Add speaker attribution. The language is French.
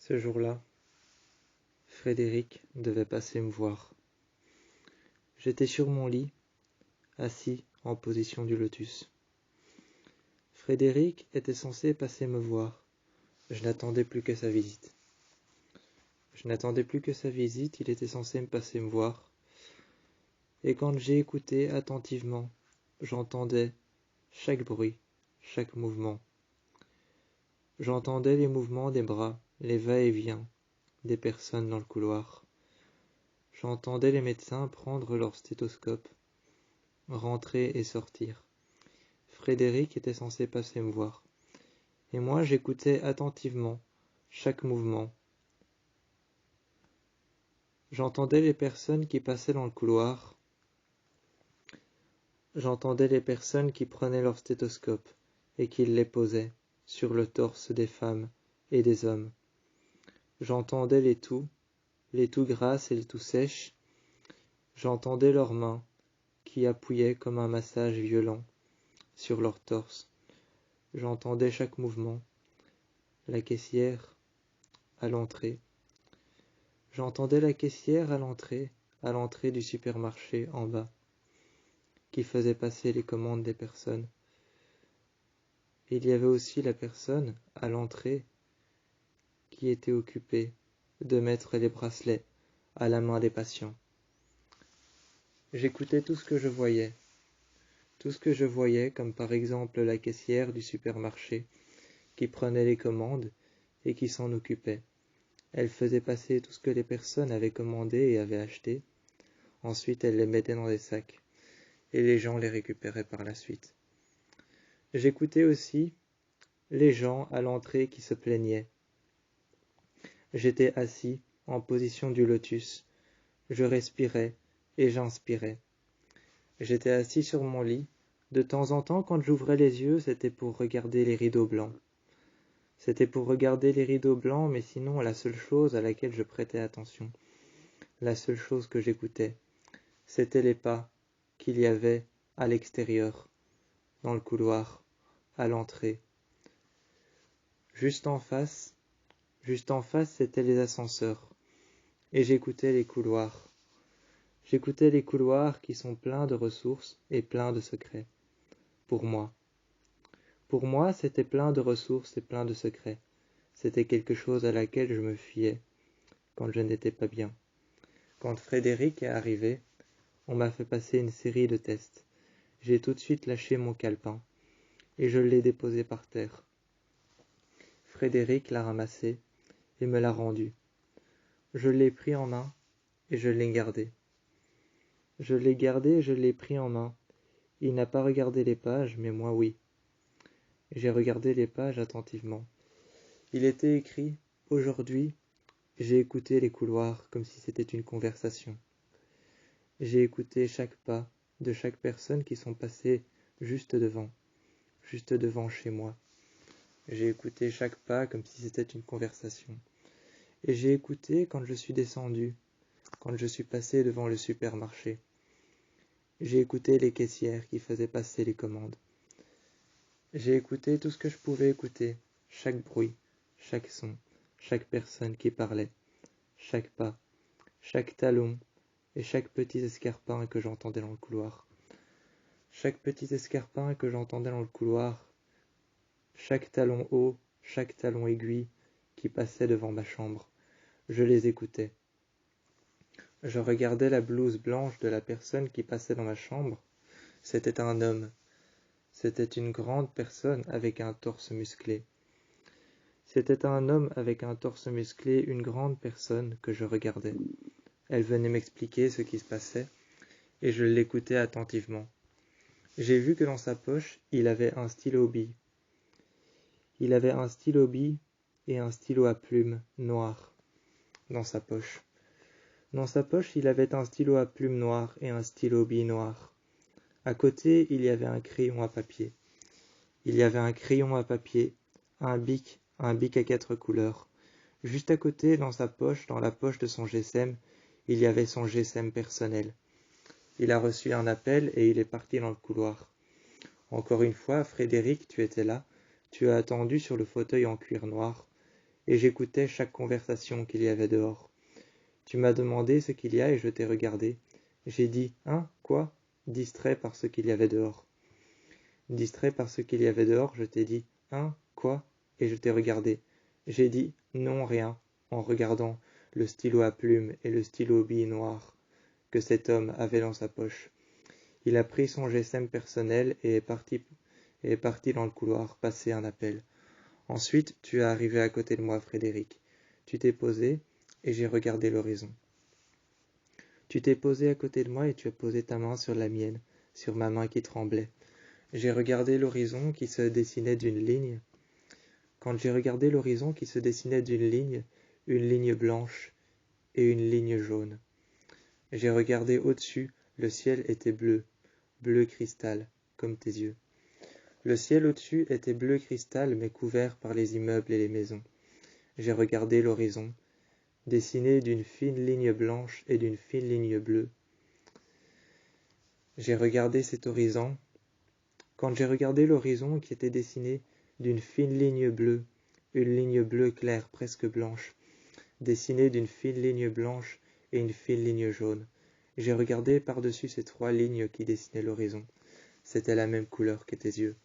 Speaker 1: Ce jour-là, Frédéric devait passer me voir. J'étais sur mon lit, assis en position du lotus. Frédéric était censé passer me voir. Je n'attendais plus que sa visite. Il était censé me passer me voir. Et quand j'ai écouté attentivement, j'entendais chaque bruit, chaque mouvement. J'entendais les mouvements des bras, les va-et-vient des personnes dans le couloir. J'entendais les médecins prendre leur stéthoscope, rentrer et sortir. Frédéric était censé passer me voir. Et moi, j'écoutais attentivement chaque mouvement. J'entendais les personnes qui passaient dans le couloir. J'entendais les personnes qui prenaient leur stéthoscope et qui les posaient sur le torse des femmes et des hommes. J'entendais les toux grasses et les toux sèches. J'entendais leurs mains qui appuyaient comme un massage violent sur leur torse. J'entendais chaque mouvement. La caissière à l'entrée. J'entendais la caissière à l'entrée du supermarché en bas, qui faisait passer les commandes des personnes. Il y avait aussi la personne à l'entrée qui était occupée de mettre les bracelets à la main des patients. J'écoutais tout ce que je voyais, comme par exemple la caissière du supermarché qui prenait les commandes et qui s'en occupait. Elle faisait passer tout ce que les personnes avaient commandé et avaient acheté. Ensuite, elle les mettait dans des sacs et les gens les récupéraient par la suite. J'écoutais aussi les gens à l'entrée qui se plaignaient. J'étais assis en position du lotus. Je respirais et j'inspirais. J'étais assis sur mon lit. De temps en temps, quand j'ouvrais les yeux, c'était pour regarder les rideaux blancs. Mais sinon, la seule chose à laquelle je prêtais attention, la seule chose que j'écoutais, c'était les pas qu'il y avait à l'extérieur, dans le couloir, à l'entrée. Juste en face, c'était les ascenseurs. Et j'écoutais les couloirs. J'écoutais les couloirs qui sont pleins de ressources et pleins de secrets. Pour moi. Pour moi, c'était plein de ressources et plein de secrets. C'était quelque chose à laquelle je me fiais quand je n'étais pas bien. Quand Frédéric est arrivé, on m'a fait passer une série de tests. J'ai tout de suite lâché mon calepin et je l'ai déposé par terre. Frédéric l'a ramassé et me l'a rendu. Je l'ai pris en main et je l'ai gardé. Je l'ai pris en main. Il n'a pas regardé les pages, mais moi oui. J'ai regardé les pages attentivement. Il était écrit « Aujourd'hui, j'ai écouté les couloirs comme si c'était une conversation. J'ai écouté chaque pas de chaque personne qui sont passées juste devant chez moi. J'ai écouté chaque pas comme si c'était une conversation. Et j'ai écouté quand je suis descendu, quand je suis passé devant le supermarché. J'ai écouté les caissières qui faisaient passer les commandes. J'ai écouté tout ce que je pouvais écouter, chaque bruit, chaque son, chaque personne qui parlait, chaque pas, chaque talon et chaque petit escarpin que j'entendais dans le couloir. Chaque talon haut, chaque talon aiguille qui passait devant ma chambre. Je les écoutais. Je regardais la blouse blanche de la personne qui passait dans ma chambre. C'était un homme. C'était une grande personne avec un torse musclé. Une grande personne que je regardais. Elle venait m'expliquer ce qui se passait, et je l'écoutais attentivement. J'ai vu que dans sa poche, il avait un stylo bille. Et un stylo à plumes noir dans sa poche. Dans sa poche, il avait un stylo à plumes noir et un stylo bille noir. À côté, il y avait un crayon à papier. Un bic à 4 couleurs. Juste à côté, dans la poche de son GSM, il y avait son GSM personnel. Il a reçu un appel et il est parti dans le couloir. Encore une fois, Frédéric, tu étais là. Tu as attendu sur le fauteuil en cuir noir et j'écoutais chaque conversation qu'il y avait dehors. Tu m'as demandé ce qu'il y a et je t'ai regardé. J'ai dit, hein, quoi? Distrait par ce qu'il y avait dehors. Distrait par ce qu'il y avait dehors, je t'ai dit, hein, quoi? Et je t'ai regardé. J'ai dit, non, rien, en regardant le stylo à plumes et le stylo bille noir que cet homme avait dans sa poche. Il a pris son GSM personnel et est parti dans le couloir passer un appel. Ensuite, tu es arrivé à côté de moi, Frédéric. Tu t'es posé et j'ai regardé l'horizon. Tu t'es posé à côté de moi et tu as posé ta main sur la mienne, sur ma main qui tremblait. J'ai regardé l'horizon qui se dessinait d'une ligne. Quand j'ai regardé l'horizon qui se dessinait d'une ligne blanche et une ligne jaune. J'ai regardé au-dessus, le ciel était bleu, bleu cristal, comme tes yeux. Le ciel au-dessus était bleu cristal mais couvert par les immeubles et les maisons. J'ai regardé l'horizon, dessiné d'une fine ligne blanche et d'une fine ligne bleue. J'ai regardé cet horizon. Quand j'ai regardé l'horizon qui était dessiné d'une fine ligne bleue, une ligne bleue claire presque blanche, dessinée d'une fine ligne blanche et une fine ligne jaune, j'ai regardé par-dessus ces trois lignes qui dessinaient l'horizon. C'était la même couleur que tes yeux.